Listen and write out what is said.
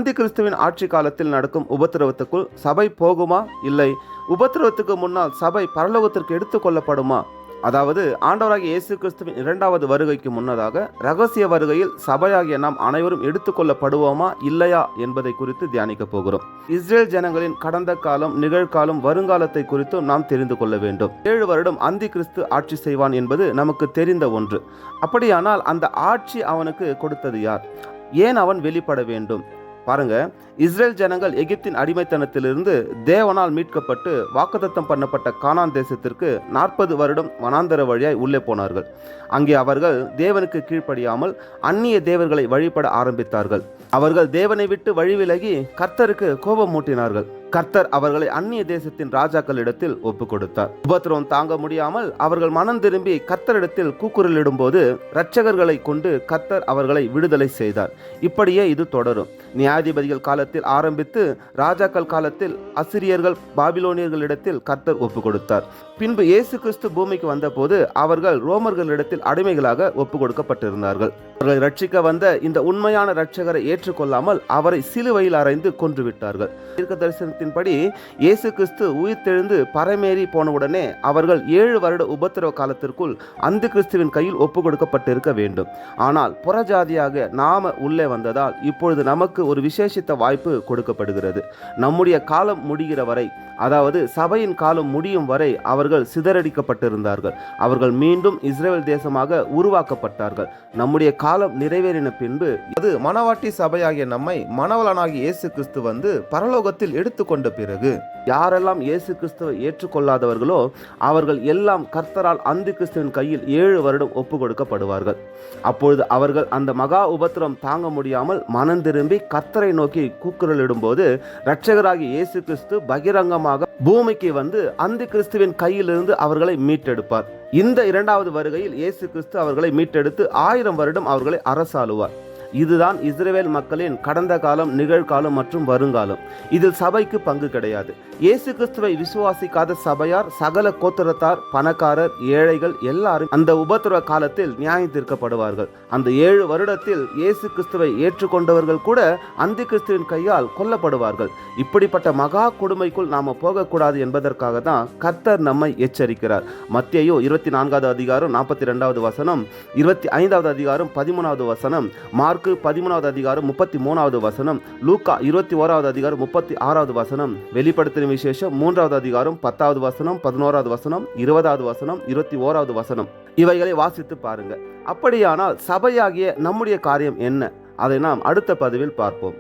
அந்தி கிறிஸ்துவின் ஆட்சி காலத்தில் நடக்கும் உபத்திரவத்துக்குள் சபை போகுமா, இல்லை உபத்திரவத்துக்கு முன்னால் சபை பரலோகத்திற்கு எடுத்துக்கொள்ளப்படுமா? அதாவது ஆண்டவராகிய இயேசு கிறிஸ்துவின் இரண்டாவது வருகைக்கு முன்னதாக ரகசிய வருகையில் சபையாகிய நாம் அனைவரும் எடுத்துக்கொள்ளப்படுவோமா இல்லையா என்பதை குறித்து தியானிக்க போகிறோம். இஸ்ரேல் ஜனங்களின் கடந்த காலம், நிகழ்காலம், வருங்காலத்தை குறித்தும் நாம் தெரிந்து கொள்ள வேண்டும். 7 வருடம் அந்தி கிறிஸ்து ஆட்சி செய்வான் என்பது நமக்கு தெரிந்த ஒன்று. அப்படியானால் அந்த ஆட்சி அவனுக்கு கொடுத்தது யார்? ஏன் அவன் வெளிப்பட வேண்டும்? பாருங்க, இஸ்ரேல் ஜனங்கள் எகிப்தின் அடிமைத்தனத்திலிருந்து தேவனால் மீட்கப்பட்டு வாக்குத்தத்தம் பண்ணப்பட்ட கானான் தேசத்திற்கு 40 வருடம் வனாந்தர வழியாய் உள்ளே போனார்கள். அங்கே அவர்கள் தேவனுக்கு கீழ்ப்படியாமல் அந்நிய தேவர்களை வழிபட ஆரம்பித்தார்கள். அவர்கள் தேவனை விட்டு வழி விலகி கர்த்தருக்கு கோபம் மூட்டினார்கள். கர்த்தர் அவர்களை அந்நிய தேசத்தின் ராஜாக்களிடத்தில் ஒப்பு கொடுத்தார். உபத்திரவம் தாங்க முடியாமல் அவர்கள் மனம் திரும்பி கர்த்தரிடத்தில் கூக்குரலிடும் போது இரட்சகர்களை கொண்டு கர்த்தர் அவர்களை விடுதலை செய்தார். இப்படியே இது தொடரும். நியாயாதிபதிகள் காலத்தில் ஆரம்பித்து ராஜாக்கள் காலத்தில் அசிரியர்கள், பாபிலோனியர்களிடத்தில் கர்த்தர் ஒப்பு கொடுத்தார். பின்பு இயேசு கிறிஸ்து பூமிக்கு வந்தபோது அவர்கள் ரோமர்களிடத்தில் அடிமைகளாக ஒப்பு கொடுக்கப்பட்டிருந்தார்கள். அவர்களை ரட்சிக்க வந்த இந்த உண்மையான இரட்சகரை ஏற்றுக்கொள்ளாமல் அவரை சிலுவையில் அறைந்து கொன்றுவிட்டார்கள். தீர்க்க தரிசனத்தின்படி இயேசு கிறிஸ்து உயிர்த்தெழுந்து பரமேறி போனவுடனே அவர்கள் 7 வருட உபத்திரவ காலத்திற்குள் அந்தி கிறிஸ்துவின் கையில் ஒப்பு கொடுக்கப்பட்டிருக்க வேண்டும். ஆனால் புறஜாதியாக நாம உள்ளே வந்ததால் இப்பொழுது நமக்கு ஒரு விசேஷித்த வாய்ப்பு கொடுக்கப்படுகிறது. நம்முடைய காலம் முடிகிற வரை, அதாவது சபையின் காலம் முடியும் வரை அவர்கள் சிதறடிக்கப்பட்டிருந்தார்கள். அவர்கள் மீண்டும் இஸ்ரேல் தேசமாக உருவாக்கப்பட்டார்கள். நம்முடைய காலம் நிறைவேறின பின்பு அது மணவாட்டி சபையாகிய நம்மை மணவளனாகிய இயேசு கிறிஸ்து வந்து பரலோகத்தில் எடுத்துக்கொண்ட பிறகு யாரெல்லாம் இயேசு கிறிஸ்துவை ஏற்றுக்கொள்ளாதவர்களோ அவர்கள் எல்லாம் கர்த்தரால் அந்தி கிறிஸ்துவின் கையில் 7 வருடம் ஒப்பு கொடுக்கப்படுவார்கள். அப்பொழுது அவர்கள் அந்த மகா உபத்திரம் தாங்க முடியாமல் மனம் திரும்பி கர்த்தரை நோக்கி கூக்குரலிடும் போது இரட்சகராகிய இயேசு கிறிஸ்து பகிரங்கமாக பூமிக்கு வந்து அந்தி கிறிஸ்துவின் கையிலிருந்து அவர்களை மீட்டெடுப்பார். இந்த இரண்டாவது வருகையில் இயேசு கிறிஸ்து அவர்களை மீட்டெடுத்து 1000 வருடம் அவர்களை அரசாளுவார். இதுதான் இஸ்ரவேல் மக்களின் கடந்த காலம், நிகழ்காலம் மற்றும் வருங்காலம். இதில் சபைக்கு பங்கு கிடையாது. இயேசு கிறிஸ்துவை விசுவாசிக்காத சபையார், சகல கோத்திரத்தார், பணக்காரர், ஏழைகள் எல்லாரும் அந்த உபத்திரவ காலத்தில் நியாயம் தீர்க்கப்படுவார்கள். அந்த 7 வருடத்தில் இயேசு கிறிஸ்துவை ஏற்றுக்கொண்டவர்கள் கூட அந்தி கிறிஸ்துவின் கையால் கொல்லப்படுவார்கள். இப்படிப்பட்ட மகா கொடுமைக்குள் நாம போகக்கூடாது என்பதற்காக தான் கர்த்தர் நம்மை எச்சரிக்கிறார். மத்தேயு 24வது அதிகாரம் 42வது வசனம், 25வது அதிகாரம் 13வது வசனம், மார்க் 13வது அதிகாரம் 33வது வசனம், லூக்கா 21வது அதிகாரம் 36வது வசனம், வெளிப்படுத்தின விசேஷம் 3வது அதிகாரம் 10வது வசனம், 11வது வசனம், 20வது வசனம், 21வது வசனம், இவைகளை வாசித்து பாருங்க. அப்படியானால் சபையாகிய நம்முடைய காரியம் என்ன? அதை நாம் அடுத்த பதிவில் பார்ப்போம்.